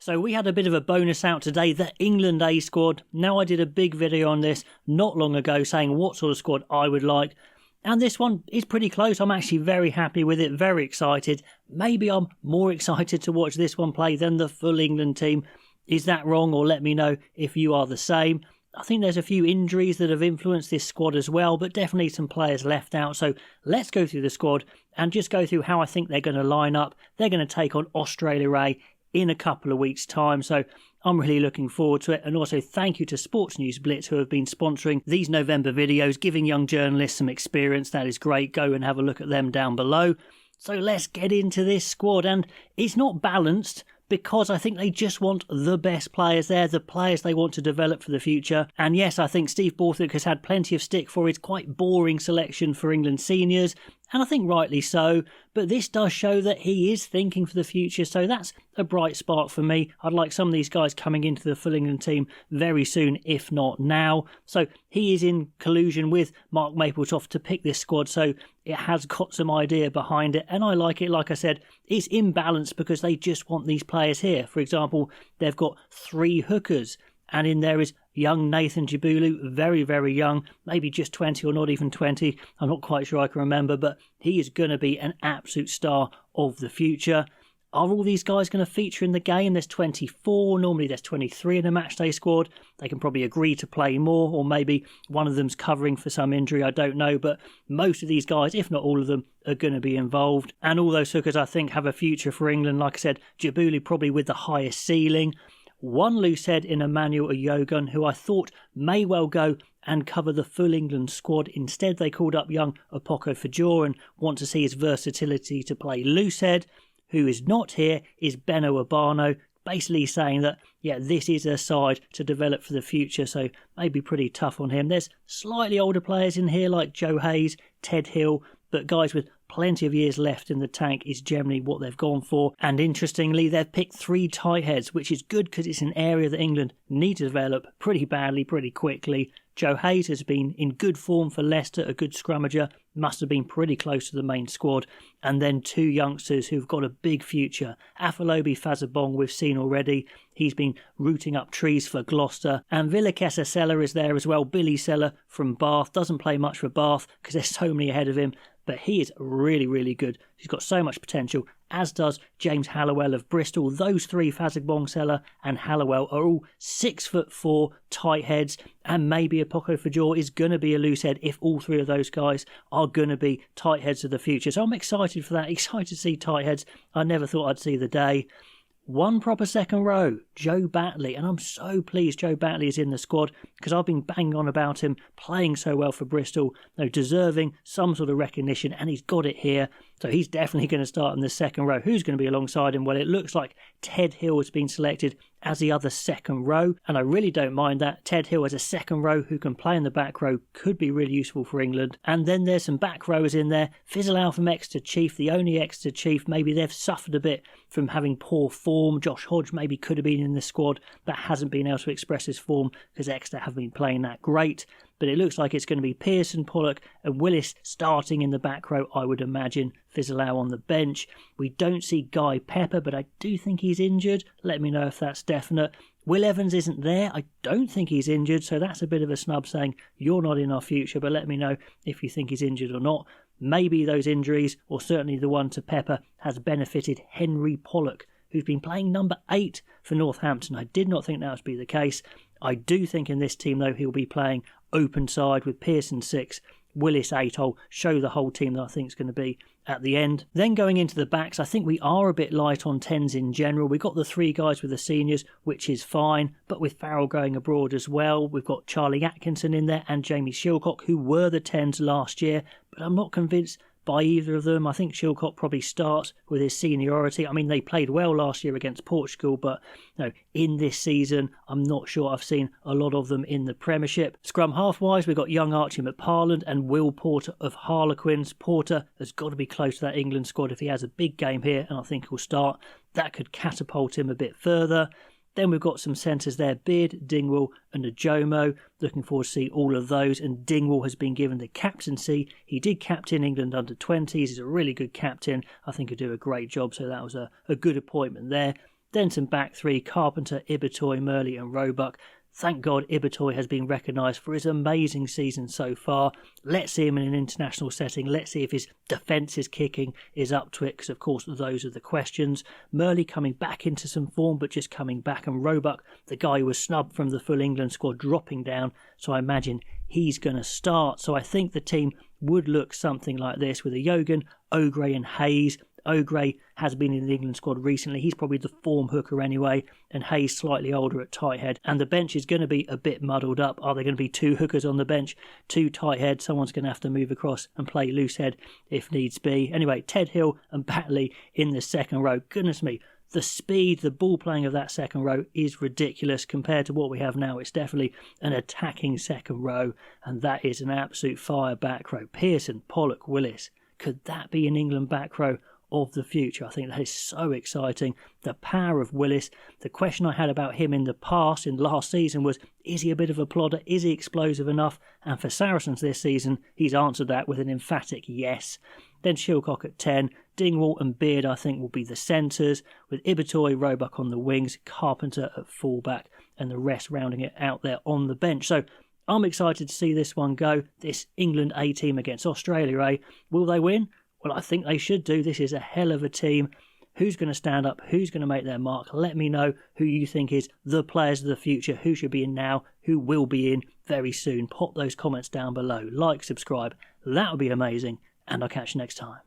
So we had a bit of a bonus out today, the England A squad. Now, I did a big video on this not long ago saying what sort of squad I would like. And this one is pretty close. I'm actually very happy with it, very excited. Maybe I'm more excited to watch this one play than the full England team. Is that wrong? Or let me know if you are the same. I think there's a few injuries that have influenced this squad as well, but definitely some players left out. So let's go through the squad and just go through how I think they're going to line up. They're going to take on Australia A in a couple of weeks' time. So I'm really looking forward to it. And also thank you to Sports News Blitz, who have been sponsoring these November videos, giving young journalists some experience. That is great. Go and have a look at them down below. So let's get into this squad. And it's not balanced, because I think they just want the best players there, the players they want to develop for the future. And yes, I think Steve Borthwick has had plenty of stick for his quite boring selection for England seniors, and I think rightly so, but this does show that he is thinking for the future, so that's a bright spark for me. I'd like some of these guys coming into the full England team very soon, if not now. So he is in collusion with Mark Mapletoft to pick this squad, so it has got some idea behind it, and I like it. Like I said, it's imbalanced because they just want these players here. For example, they've got 3 hookers, and in there is young Nathan Jabulu, very, very young, maybe just 20 or not even 20. I'm not quite sure I can remember, but he is going to be an absolute star of the future. Are all these guys going to feature in the game? There's 24, normally there's 23 in a matchday squad. They can probably agree to play more, or maybe one of them's covering for some injury, I don't know. But most of these guys, if not all of them, are going to be involved. And all those hookers, I think, have a future for England. Like I said, Jabulu probably with the highest ceiling. One loose head in Emmanuel Oyogun, who I thought may well go and cover the full England squad. Instead, they called up young Opoko Fajor and want to see his versatility to play loose head. Who is not here is Beno Urbano, basically saying that, yeah, this is a side to develop for the future, so maybe pretty tough on him. There's slightly older players in here like Joe Hayes, Ted Hill, but guys with plenty of years left in the tank is generally what they've gone for. And interestingly, they've picked 3 tight heads, which is good because it's an area that England need to develop pretty badly, pretty quickly. Joe Hayes has been in good form for Leicester, a good scrummager, must have been pretty close to the main squad. And then 2 youngsters who've got a big future. Afolobi Fazabong we've seen already. He's been rooting up trees for Gloucester. And Vilakesa Sella is there as well. Billy Sella from Bath. Doesn't play much for Bath because there's so many ahead of him. But he is really, really good. He's got so much potential, as does James Hallowell of Bristol. Those 3, Fazabong, Sella and Hallowell, are all 6'4" tight heads. And maybe Opoko Fajor is going to be a loose head if all 3 of those guys are going to be tight heads of the future. So I'm excited for that. Excited to see tight heads. I never thought I'd see the day. One proper second row, Joe Batley, and I'm so pleased Joe Batley is in the squad because I've been banging on about him playing so well for Bristol, deserving some sort of recognition, and he's got it here. So he's definitely going to start in the second row. Who's going to be alongside him? Well, it looks like Ted Hill has been selected as the other second row, and I really don't mind that. Ted Hill as a second row who can play in the back row could be really useful for England. And then there's some back rowers in there. Fizzle from Exeter Chief, the only Exeter Chief. Maybe they've suffered a bit from having poor form. Josh Hodge maybe could have been in the squad, but hasn't been able to express his form because Exeter haven't been playing that great. But it looks like it's going to be Pearson, Pollock and Willis starting in the back row, I would imagine. Fizzalau on the bench. We don't see Guy Pepper, but I do think he's injured. Let me know if that's definite. Will Evans isn't there. I don't think he's injured, so that's a bit of a snub saying you're not in our future, but let me know if you think he's injured or not. Maybe those injuries, or certainly the one to Pepper, has benefited Henry Pollock, who's been playing number 8 for Northampton. I did not think that would be the case. I do think in this team, though, he'll be playing open side with Pearson 6, Willis 8. I'll show the whole team that I think is going to be at the end. Then going into the backs, I think we are a bit light on 10s in general. We've got the 3 guys with the seniors, which is fine, but with Farrell going abroad as well, we've got Charlie Atkinson in there and Jamie Shilcock, who were the 10s last year, but I'm not convinced by either of them. I think Shilcock probably starts with his seniority. I mean, they played well last year against Portugal, but in this season, I'm not sure I've seen a lot of them in the Premiership. Scrum half-wise, we've got young Archie McParland and Will Porter of Harlequins. Porter has got to be close to that England squad if he has a big game here, and I think he'll start. That could catapult him a bit further. Then we've got some centres there, Beard, Dingwall and Ajomo. Looking forward to see all of those. And Dingwall has been given the captaincy. He did captain England under-20s. He's a really good captain. I think he'll do a great job. So that was a good appointment there. Then some back three, Carpenter, Ibitoy, Murley and Roebuck. Thank God Ibitoy has been recognised for his amazing season so far. Let's see him in an international setting. Let's see if his defence, his kicking is up to it, because of course those are the questions. Murley coming back into some form, but just coming back. And Roebuck, the guy who was snubbed from the full England squad, dropping down. So I imagine he's going to start. So I think the team would look something like this with a Yogan, Ogre and Hayes. Ogre has been in the England squad recently. He's probably the form hooker anyway, and Hayes slightly older at tight head. And the bench is going to be a bit muddled up. Are there going to be two hookers on the bench, two tight heads? Someone's going to have to move across and play loose head if needs be. Anyway, Ted Hill and Batley in the second row. Goodness me, the speed, the ball playing of that second row is ridiculous compared to what we have now. It's definitely an attacking second row, and that is an absolute fire back row. Pearson, Pollock, Willis. Could that be an England back row of the future? I think that is so exciting. The power of Willis. The question I had about him in the past, in last season, was, is he a bit of a plodder? Is he explosive enough? And for Saracens this season, he's answered that with an emphatic yes. Then Shilcock at 10. Dingwall and Beard, I think, will be the centres, with Ibitoy, Roebuck on the wings, Carpenter at fullback, and the rest rounding it out there on the bench. So I'm excited to see this one go. This England A team against Australia A. Will they win? Well, I think they should do. This is a hell of a team. Who's going to stand up? Who's going to make their mark? Let me know who you think is the players of the future. Who should be in now? Who will be in very soon? Pop those comments down below. Like, subscribe. That would be amazing. And I'll catch you next time.